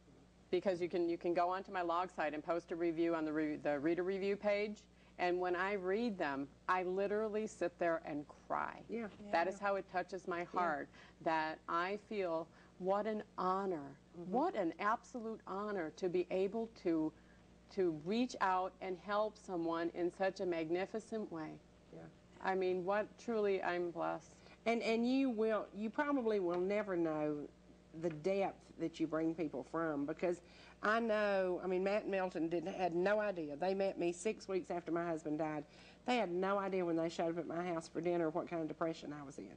Speaker 2: because you can go onto my log site and post a review on the reader review page, and when I read them, I literally sit there and cry.
Speaker 1: Yeah.
Speaker 2: That is how it touches my heart, that I feel what an honor, what an absolute honor to be able to reach out and help someone in such a magnificent way.
Speaker 1: Yeah.
Speaker 2: I mean, truly, I'm blessed.
Speaker 1: And you probably will never know the depth that you bring people from, because I know, I mean, Matt and Milton had no idea. They met me 6 weeks after my husband died. They had no idea when they showed up at my house for dinner what kind of depression I was in.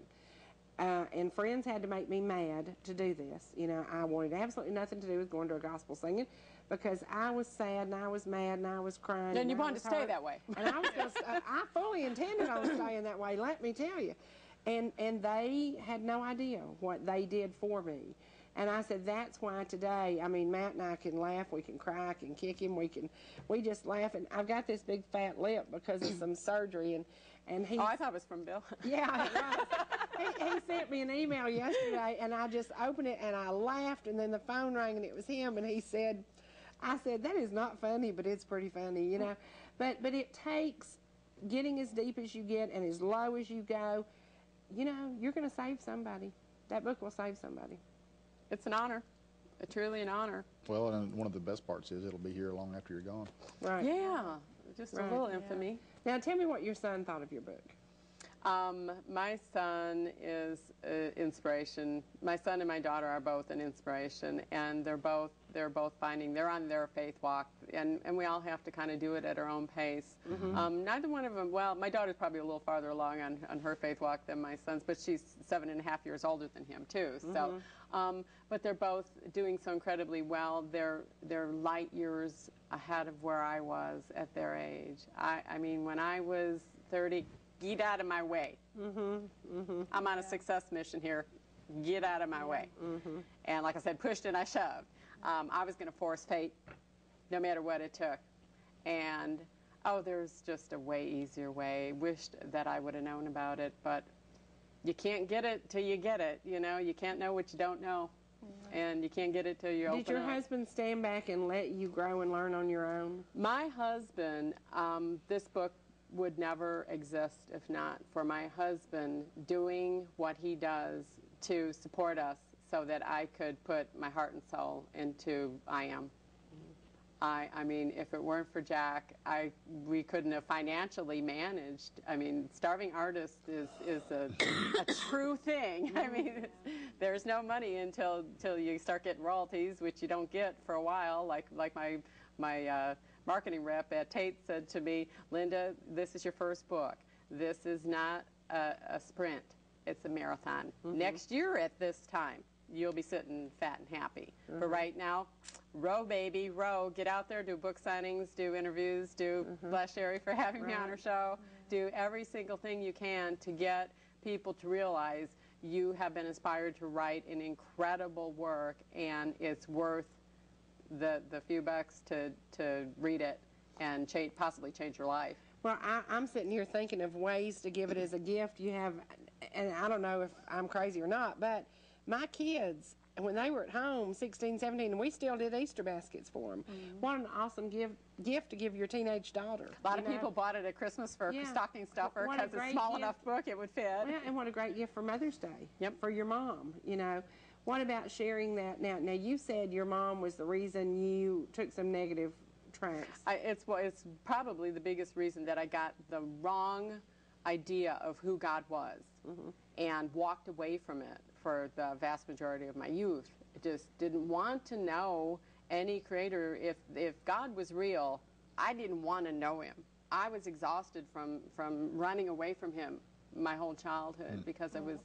Speaker 1: And friends had to make me mad to do this. You know, I wanted absolutely nothing to do with going to a gospel singing, because I was sad and I was mad and I was crying.
Speaker 2: And you wanted to stay that way.
Speaker 1: And I fully intended on staying that way, let me tell you. And they had no idea what they did for me. And I said, that's why today, I mean, Matt and I can laugh, we can cry, I can kick him, we just laugh. And I've got this big fat lip because of some surgery. And he.
Speaker 2: Oh, I thought it was from Bill.
Speaker 1: Yeah, it was. He sent me an email yesterday, and I just opened it and I laughed, and then the phone rang and it was him, and I said, that is not funny, but it's pretty funny, you know. But it takes getting as deep as you get and as low as you go. You know, you're going to save somebody. That book will save somebody.
Speaker 2: It's an honor. Truly an honor.
Speaker 3: Well, and one of the best parts is it'll be here long after you're gone.
Speaker 1: Right.
Speaker 2: Yeah, just a little infamy.
Speaker 1: Now, tell me what your son thought of your book.
Speaker 2: My son is inspiration. My son and my daughter are both an inspiration, and they're both they're on their faith walk, and we all have to kind of do it at our own pace. Neither one of them, well, my daughter's probably a little farther along on her faith walk than my son's, but she's 7.5 years older than him too. So, but they're both doing so incredibly well. They're light years ahead of where I was at their age. I mean, when I was 30. Get out of my way. I'm on a success mission here. Get out of my way. And like I said, pushed and I shoved. I was going to force fate no matter what it took. And, there's just a way easier way. Wished that I would have known about it, but you can't get it till you get it. You know, you can't know what you don't know. And you can't get it till you open it.
Speaker 1: Did your husband stand back and let you grow and learn on your own?
Speaker 2: My husband, this book would never exist if not for my husband doing what he does to support us so that I could put my heart and soul into I Am. I mean, if it weren't for Jack, we couldn't have financially managed. I mean, starving artist is a true thing. I mean, there's no money until you start getting royalties, which you don't get for a while, like my marketing rep at Tate said to me, Linda, this is your first book. This is not a sprint. It's a marathon. Next year at this time, you'll be sitting fat and happy. But right now, row, baby, row. Get out there, do book signings, do interviews, bless Sherry for having me on her show. Do every single thing you can to get people to realize you have been inspired to write an incredible work, and it's worth the few bucks to read it and possibly change your life.
Speaker 1: Well, I'm sitting here thinking of ways to give it as a gift. You have, and I don't know if I'm crazy or not, but my kids, when they were at home, 16, 17, and we still did Easter baskets for them. What an awesome gift to give your teenage daughter.
Speaker 2: A lot of people bought it at Christmas for a stocking stuffer because it's a small enough book it would fit.
Speaker 1: Yeah, and what a great gift for Mother's Day. For your mom, you know. What about sharing that now? Now, you said your mom was the reason you took some negative tracks.
Speaker 2: It's probably the biggest reason that I got the wrong idea of who God was and walked away from it for the vast majority of my youth. I just didn't want to know any creator. If God was real, I didn't want to know him. I was exhausted from running away from him my whole childhood because I was,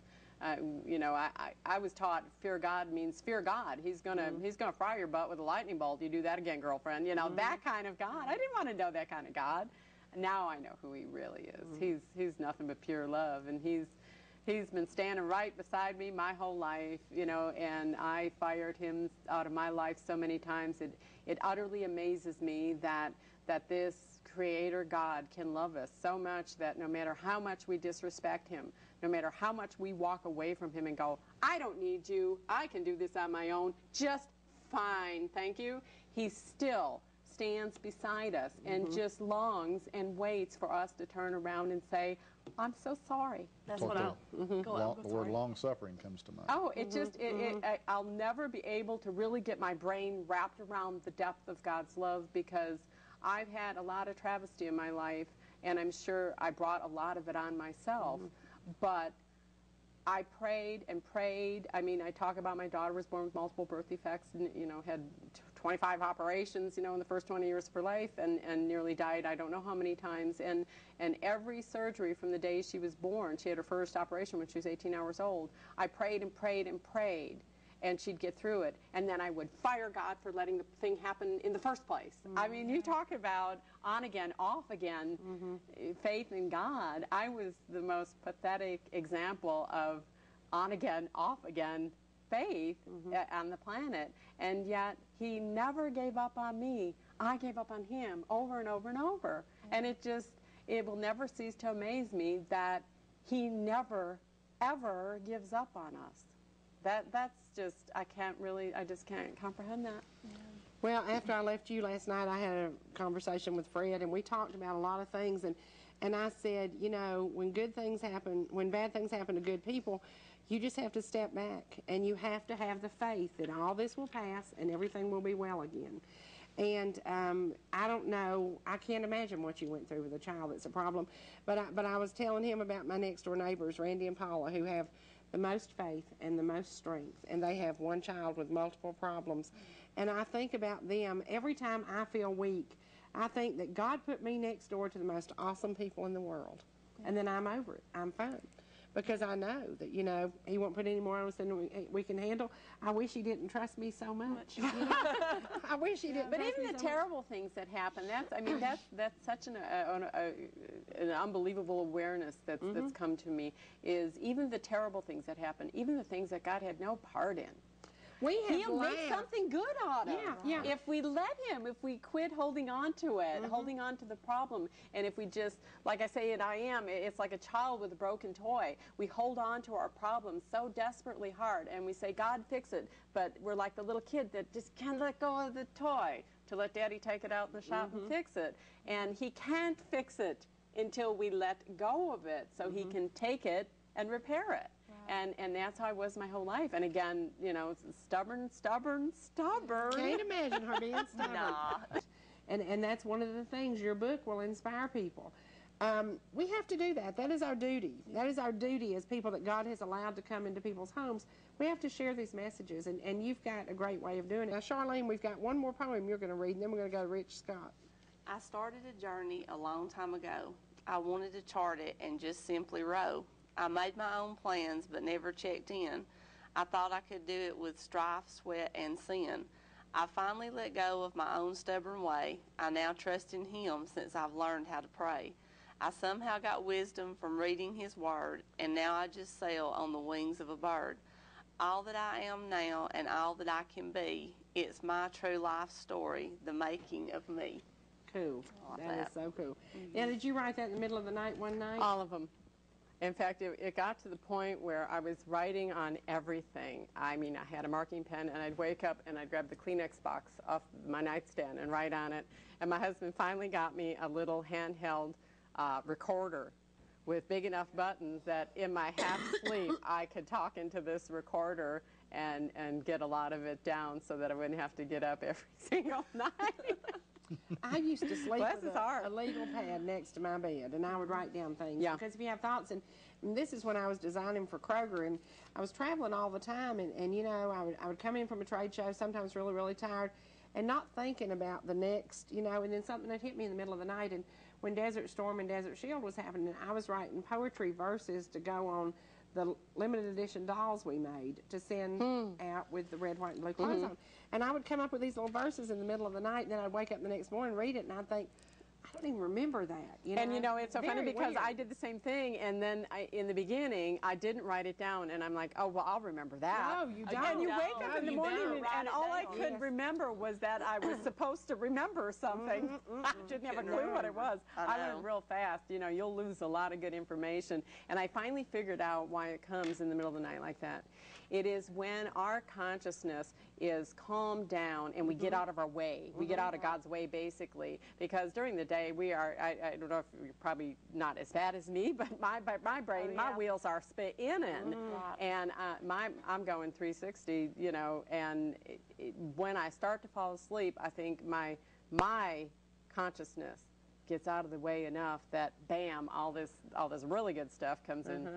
Speaker 2: you know, I was taught fear God means fear God. He's gonna fry your butt with a lightning bolt. You do that again, girlfriend. You know, that kind of God. I didn't want to know that kind of God. Now I know who he really is. He's nothing but pure love, and he's been standing right beside me my whole life, you know, and I fired him out of my life so many times. It utterly amazes me that this Creator God can love us so much that no matter how much we disrespect him, no matter how much we walk away from him and go, I don't need you, I can do this on my own, just fine, thank you, he still stands beside us and just longs and waits for us to turn around and say, I'm so sorry.
Speaker 5: That's
Speaker 3: Well,
Speaker 5: what
Speaker 3: the word long-suffering comes to mind.
Speaker 2: Oh, it just, I'll never be able to really get my brain wrapped around the depth of God's love, because I've had a lot of travesty in my life, and I'm sure I brought a lot of it on myself. But I prayed and prayed. I mean, I talk about my daughter was born with multiple birth defects and, you know, had 25 operations, you know, in the first 20 years of her life, and nearly died I don't know how many times. And every surgery from the day she was born, she had her first operation when she was 18 hours old, I prayed and prayed and prayed, and she'd get through it. And then I would fire God for letting the thing happen in the first place. I mean, you talk about on again, off again, faith in God. I was the most pathetic example of on again, off again faith on the planet. And yet he never gave up on me. I gave up on him over and over and over. And it will never cease to amaze me that he never, ever gives up on us. That's just, I just can't comprehend that.
Speaker 1: Well, after I left you last night, I had a conversation with Fred, and we talked about a lot of things, and I said, you know, when good things happen, when bad things happen to good people, you just have to step back, and you have to have the faith that all this will pass and everything will be well again. And I don't know, I can't imagine what you went through with a child that's a problem, but I was telling him about my next door neighbors, Randy and Paula, who have the most faith and the most strength, and they have one child with multiple problems. And I think about them every time I feel weak. I think that God put me next door to the most awesome people in the world, and then I'm over it. I'm fine, because I know that, you know, he won't put any more on us than we can handle. I wish he didn't trust me so much. You know? I wish he didn't.
Speaker 2: But
Speaker 1: trust
Speaker 2: even
Speaker 1: me
Speaker 2: the
Speaker 1: so
Speaker 2: terrible things that happen, that's such an unbelievable awareness that's come to me, is even the terrible things that happen, even the things that God had no part in. He'll make something good out of it.
Speaker 1: Yeah.
Speaker 2: If we let him, if we quit holding on to it, holding on to the problem, and if we just, like I say it's like a child with a broken toy. We hold on to our problems so desperately hard, and we say, God, fix it. But we're like the little kid that just can't let go of the toy to let Daddy take it out in the shop and fix it. And he can't fix it until we let go of it, so he can take it and repair it. And that's how I was my whole life. And again, you know, stubborn.
Speaker 1: Can't imagine her being stubborn.
Speaker 4: Nah.
Speaker 1: And that's one of the things. Your book will inspire people. We have to do that. That is our duty. That is our duty as people that God has allowed to come into people's homes. We have to share these messages, and you've got a great way of doing it. Now, Charlene, we've got one more poem you're going to read, and then we're going to go to Rich Scott.
Speaker 4: I started a journey a long time ago. I wanted to chart it and just simply row. I made my own plans but never checked in. I thought I could do it with strife, sweat, and sin. I finally let go of my own stubborn way. I now trust in him since I've learned how to pray. I somehow got wisdom from reading his word, and now I just sail on the wings of a bird. All that I am now and all that I can be, it's my true life story, the making of me.
Speaker 1: Cool. That is so cool. Now, did you write that in the middle of the night one night?
Speaker 2: All of them. In fact, it got to the point where I was writing on everything. I mean, I had a marking pen, and I'd wake up and I'd grab the Kleenex box off my nightstand and write on it. And my husband finally got me a little handheld recorder with big enough buttons that in my half sleep I could talk into this recorder and get a lot of it down so that I wouldn't have to get up every single night.
Speaker 1: I used to sleep
Speaker 2: Bless
Speaker 1: with
Speaker 2: his heart.
Speaker 1: a legal pad next to my bed, and I would write down things.
Speaker 2: Yeah.
Speaker 1: Because if you have thoughts, and this is when I was designing for Kroger, and I was traveling all the time, and you know, I would come in from a trade show, sometimes really, really tired, and not thinking about the next, you know, and then something would hit me in the middle of the night, and when Desert Storm and Desert Shield was happening, I was writing poetry verses to go on the limited edition dolls we made to send out with the red, white, and blue clothes on. And I would come up with these little verses in the middle of the night, and then I'd wake up the next morning, read it, and I'd think, I don't even remember that. You know?
Speaker 2: And you know, it's so funny
Speaker 1: Very
Speaker 2: because
Speaker 1: weird.
Speaker 2: I did the same thing, and then in the beginning, I didn't write it down, and I'm like, oh, well, I'll remember that.
Speaker 1: No, you don't.
Speaker 2: And you wake
Speaker 4: No,
Speaker 2: up in the
Speaker 4: you
Speaker 2: morning,
Speaker 4: better
Speaker 2: and
Speaker 4: write it
Speaker 2: all I
Speaker 4: down.
Speaker 2: could
Speaker 1: Yes.
Speaker 2: remember was that I was supposed to remember something. I didn't have a
Speaker 4: Couldn't
Speaker 2: clue what it was.
Speaker 4: I
Speaker 2: I learned
Speaker 4: know.
Speaker 2: real fast. You know, you'll lose a lot of good information. And I finally figured out why it comes in the middle of the night like that. It is when our consciousness is calmed down and we get out of our way. We get out of God's way, basically, because during the day we are, I don't know if you're probably not as bad as me, but my brain, my wheels are spinning. And I'm going 360, you know, and when I start to fall asleep, I think my consciousness gets out of the way enough that, bam, all this really good stuff comes in.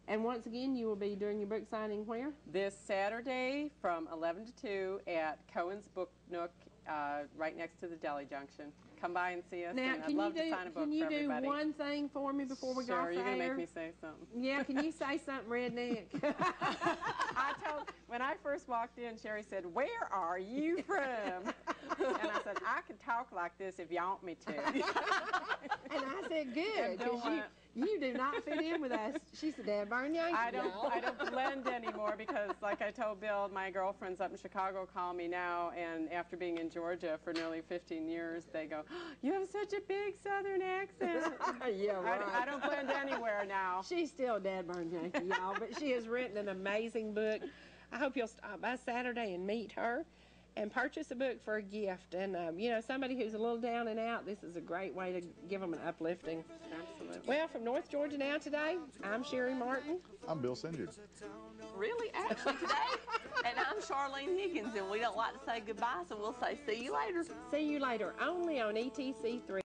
Speaker 1: And once again, you will be doing your book signing where?
Speaker 2: This Saturday from 11 to 2 at Cohen's Book Nook, right next to the Deli Junction. Come by and see us,
Speaker 1: Now,
Speaker 2: and I'd love to sign a book
Speaker 1: can you
Speaker 2: for
Speaker 1: do
Speaker 2: everybody.
Speaker 1: one thing for me before we go off
Speaker 2: Sure,
Speaker 1: the
Speaker 2: you're going to
Speaker 1: air?
Speaker 2: make me say something.
Speaker 1: Yeah, can you say something redneck?
Speaker 2: When I first walked in, Sherry said, "Where are you from?" And I said, "I can talk like this if you want me to."
Speaker 1: And I said, good,
Speaker 2: And Bill
Speaker 1: because
Speaker 2: went,
Speaker 1: you do not fit in with us. She said, Dad, burn Yankee.
Speaker 2: I
Speaker 1: y'all."
Speaker 2: don't blend anymore because, like I told Bill, my girlfriends up in Chicago call me now, and after being in Georgia for nearly 15 years, they go, "You have such a big Southern accent."
Speaker 1: Yeah, right.
Speaker 2: I don't blend anywhere now.
Speaker 1: She's still Dad burned Yankee, y'all, but she has written an amazing book. I hope you'll stop by Saturday and meet her and purchase a book for a gift. And, you know, somebody who's a little down and out, this is a great way to give them an uplifting.
Speaker 2: Absolutely.
Speaker 1: Well, from North Georgia Now today, I'm Sherry Martin.
Speaker 3: I'm Bill Sinjard.
Speaker 4: Really, actually, today? And I'm Charlene Higgins, and we don't like to say goodbye, so we'll say see you later.
Speaker 1: See you later, only on ETC3.